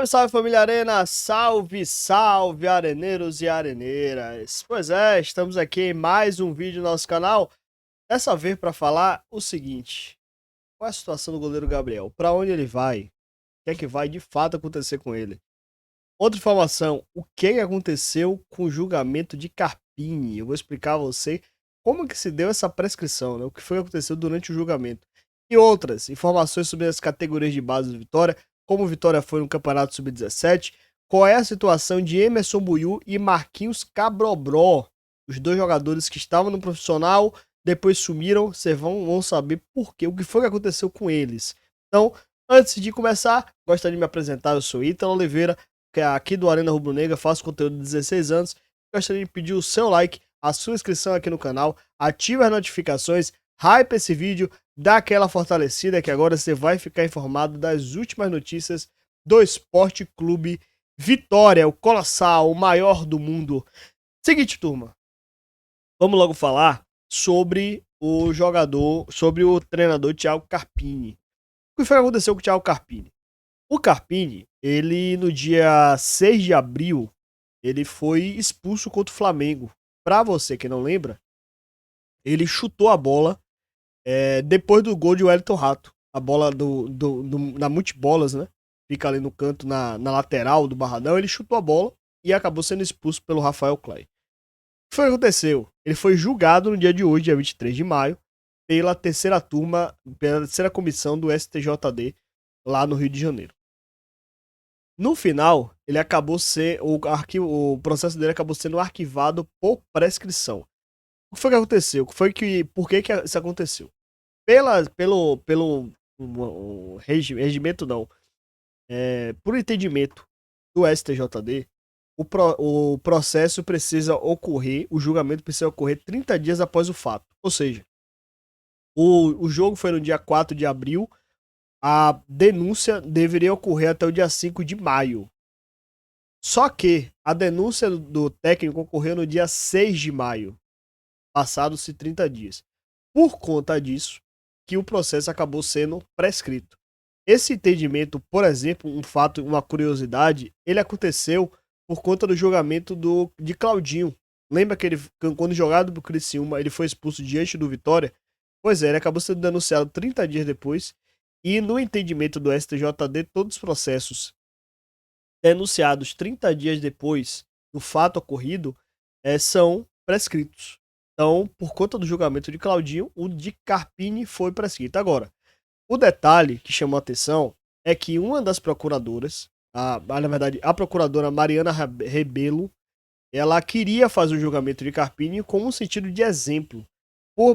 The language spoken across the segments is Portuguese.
Salve, salve família Arena, salve, salve areneiros e areneiras. Pois é, estamos aqui em mais um vídeo no nosso canal. Dessa vez para falar o seguinte: qual é a situação do goleiro Gabriel? Para onde ele vai? O que é que vai de fato acontecer com ele? Outra informação: o que aconteceu com o julgamento de Carpini? Eu vou explicar a você como que se deu essa prescrição, né? O que foi que aconteceu durante o julgamento. E outras informações sobre as categorias de base do Vitória, como o Vitória foi no Campeonato Sub-17, qual é a situação de Emerson Buiú e Marquinhos Cabrobró, os dois jogadores que estavam no profissional, depois sumiram, vocês vão saber por quê, o que foi que aconteceu com eles. Então, antes de começar, gostaria de me apresentar, eu sou Ítalo Oliveira, que é aqui do Arena Rubro Negra, faço conteúdo de 16 anos, gostaria de pedir o seu like, a sua inscrição aqui no canal, ative as notificações, hype esse vídeo, dá aquela fortalecida que agora você vai ficar informado das últimas notícias do Esporte Clube Vitória, o colossal, o maior do mundo. Seguinte, turma, vamos logo falar sobre o jogador, sobre o treinador Thiago Carpini. O que foi que aconteceu com o Thiago Carpini? O Carpini, ele no dia 6 de abril, ele foi expulso contra o Flamengo. Pra você que não lembra, ele chutou a bola depois do gol de Wellington Rato. A bola na multibolas, né? Fica ali no canto, na lateral do Barradão. Ele chutou a bola e acabou sendo expulso pelo Rafael Clay. O que foi que aconteceu? Ele foi julgado no dia de hoje, dia 23 de maio, pela terceira turma, pela terceira comissão do STJD, lá no Rio de Janeiro. No final, ele acabou o processo dele acabou sendo arquivado por prescrição. O que foi que aconteceu? Por que que isso aconteceu? Pelo regimento não, por entendimento do STJD, o processo precisa ocorrer, o julgamento precisa ocorrer 30 dias após o fato. Ou seja, o jogo foi no dia 4 de abril, a denúncia deveria ocorrer até o dia 5 de maio. Só que a denúncia do técnico ocorreu no dia 6 de maio, passados-se 30 dias. Por conta disso, que o processo acabou sendo prescrito. Esse entendimento, por exemplo, um fato, uma curiosidade, ele aconteceu por conta do julgamento de Claudinho. Lembra que ele, quando jogado pro Criciúma, ele foi expulso diante do Vitória? Pois é, ele acabou sendo denunciado 30 dias depois, e no entendimento do STJD, todos os processos denunciados 30 dias depois do fato ocorrido são prescritos. Então, por conta do julgamento de Claudinho, o de Carpini foi prescrito. Agora, o detalhe que chamou a atenção é que uma das procuradoras, na verdade, a procuradora Mariana Rebelo, ela queria fazer o julgamento de Carpini com um sentido de exemplo.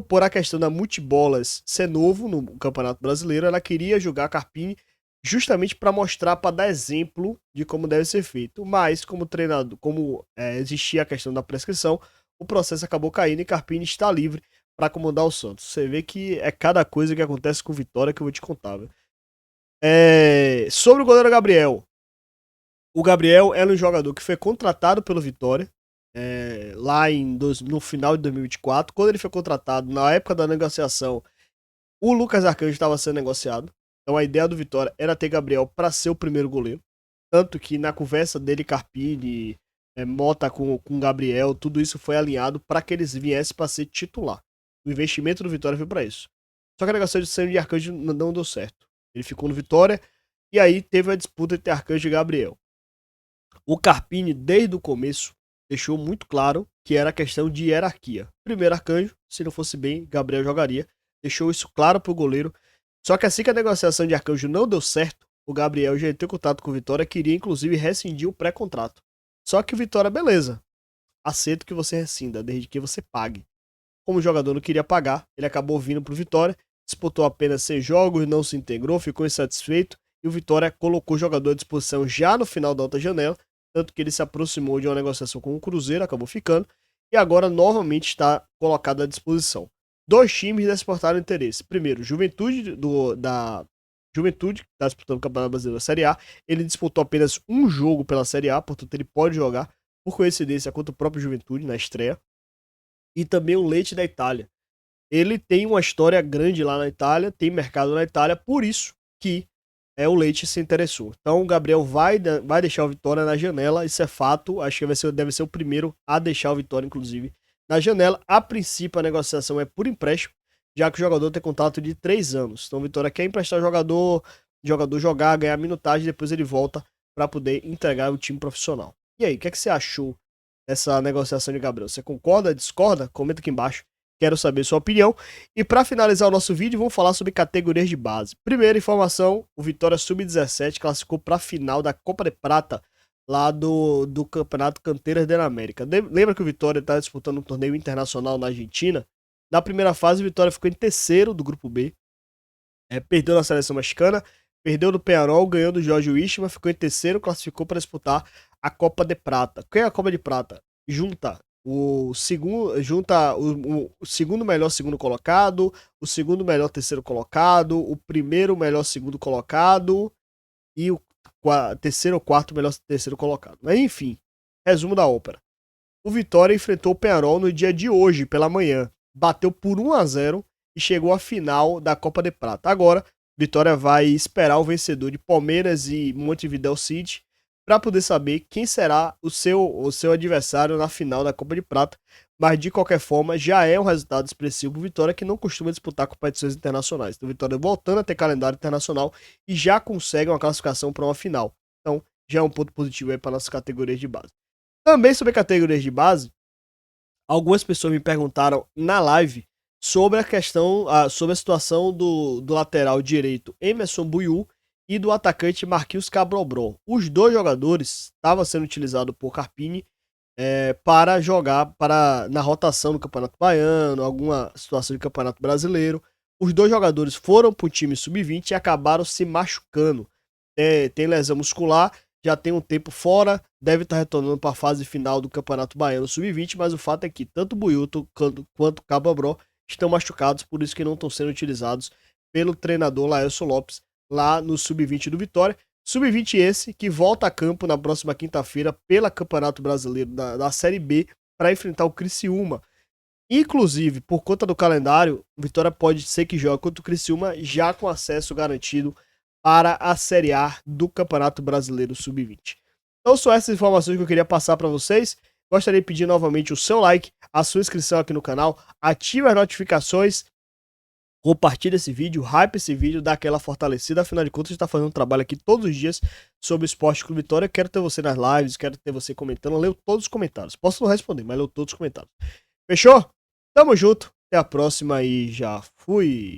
Por a questão da multibolas ser novo no Campeonato Brasileiro, ela queria julgar Carpini justamente para mostrar, para dar exemplo de como deve ser feito. Mas, como treinador, existia a questão da prescrição, o processo acabou caindo e Carpini está livre para comandar o Santos. Você vê que é cada coisa que acontece com Vitória que eu vou te contar. Viu? Sobre o goleiro Gabriel. O Gabriel era um jogador que foi contratado pelo Vitória lá no final de 2024. Quando ele foi contratado, na época da negociação, o Lucas Arcanjo estava sendo negociado. Então a ideia do Vitória era ter Gabriel para ser o primeiro goleiro. Tanto que na conversa dele, Carpini, Mota com Gabriel, tudo isso foi alinhado para que eles viessem para ser titular. O investimento do Vitória foi para isso. Só que a negociação de Arcanjo não deu certo. Ele ficou no Vitória e aí teve a disputa entre Arcanjo e Gabriel. O Carpini, desde o começo, deixou muito claro que era questão de hierarquia. Primeiro Arcanjo, se não fosse bem, Gabriel jogaria. Deixou isso claro pro goleiro. Só que assim que a negociação de Arcanjo não deu certo, o Gabriel já entrou em contato com o Vitória, queria inclusive rescindir o pré-contrato. Só que o Vitória, beleza, aceito que você rescinda, desde que você pague. Como o jogador não queria pagar, ele acabou vindo pro Vitória, disputou apenas 6 jogos, não se integrou, ficou insatisfeito, e o Vitória colocou o jogador à disposição já no final da outra janela, tanto que ele se aproximou de uma negociação com o Cruzeiro, acabou ficando, e agora novamente está colocado à disposição. Dois times desportaram interesse. Primeiro, Juventude, Juventude, que está disputando o Campeonato Brasileiro da Série A. Ele disputou apenas um jogo pela Série A, portanto ele pode jogar, por coincidência, contra o próprio Juventude na estreia. E também o Leite da Itália. Ele tem uma história grande lá na Itália, tem mercado na Itália, por isso que o Leite se interessou. Então o Gabriel vai deixar o Vitória na janela, isso é fato. Acho que deve ser o primeiro a deixar o Vitória, inclusive, na janela. A princípio, a negociação é por empréstimo, já que o jogador tem contrato de 3 anos. Então o Vitória quer emprestar o jogador jogar, ganhar minutagem, depois ele volta para poder entregar o time profissional. E aí, o que você achou dessa negociação de Gabriel? Você concorda, discorda? Comenta aqui embaixo. Quero saber sua opinião. E para finalizar o nosso vídeo, vamos falar sobre categorias de base. Primeira informação, o Vitória Sub-17 classificou para a final da Copa de Prata, lá do Campeonato Canteiras da América. Lembra que o Vitória está disputando um torneio internacional na Argentina? Na primeira fase, o Vitória ficou em terceiro do grupo B. Perdeu na seleção mexicana, perdeu do Peñarol, ganhou do Jorge Wilstermann, ficou em terceiro, classificou para disputar a Copa de Prata. O que é a Copa de Prata? Junta o segundo melhor segundo colocado, o segundo melhor terceiro colocado, o primeiro melhor segundo colocado e o terceiro ou quarto melhor terceiro colocado. Mas enfim, resumo da ópera. O Vitória enfrentou o Peñarol no dia de hoje, pela manhã. Bateu por 1-0 e chegou à final da Copa de Prata. Agora, Vitória vai esperar o vencedor de Palmeiras e Montevideo City para poder saber quem será o seu adversário na final da Copa de Prata. Mas, de qualquer forma, já é um resultado expressivo para o Vitória, que não costuma disputar competições internacionais. Então, o Vitória voltando a ter calendário internacional e já consegue uma classificação para uma final. Então, já é um ponto positivo aí para nossas categorias de base. Também sobre categorias de base, algumas pessoas me perguntaram na live sobre a questão, sobre a situação do lateral direito Emerson Buiú e do atacante Marquinhos Cabral. Os dois jogadores estavam sendo utilizados por Carpini para jogar na rotação do Campeonato Baiano, alguma situação de Campeonato Brasileiro. Os dois jogadores foram para o time sub-20 e acabaram se machucando. Tem lesão muscular, já tem um tempo fora, deve estar retornando para a fase final do Campeonato Baiano Sub-20, mas o fato é que tanto o Buiúto quanto o Cabral estão machucados, por isso que não estão sendo utilizados pelo treinador Laércio Lopes lá no Sub-20 do Vitória. Sub-20 esse que volta a campo na próxima quinta-feira pela Campeonato Brasileiro da Série B para enfrentar o Criciúma. Inclusive, por conta do calendário, o Vitória pode ser que jogue contra o Criciúma já com acesso garantido para a Série A do Campeonato Brasileiro Sub-20. Então são essas informações que eu queria passar para vocês. Gostaria de pedir novamente o seu like, a sua inscrição aqui no canal, ative as notificações, compartilhe esse vídeo, hype esse vídeo, dá aquela fortalecida. Afinal de contas, a gente está fazendo um trabalho aqui todos os dias sobre o Esporte Clube Vitória. Quero ter você nas lives, quero ter você comentando. Eu leio todos os comentários. Posso não responder, mas leio todos os comentários. Fechou? Tamo junto. Até a próxima e já fui.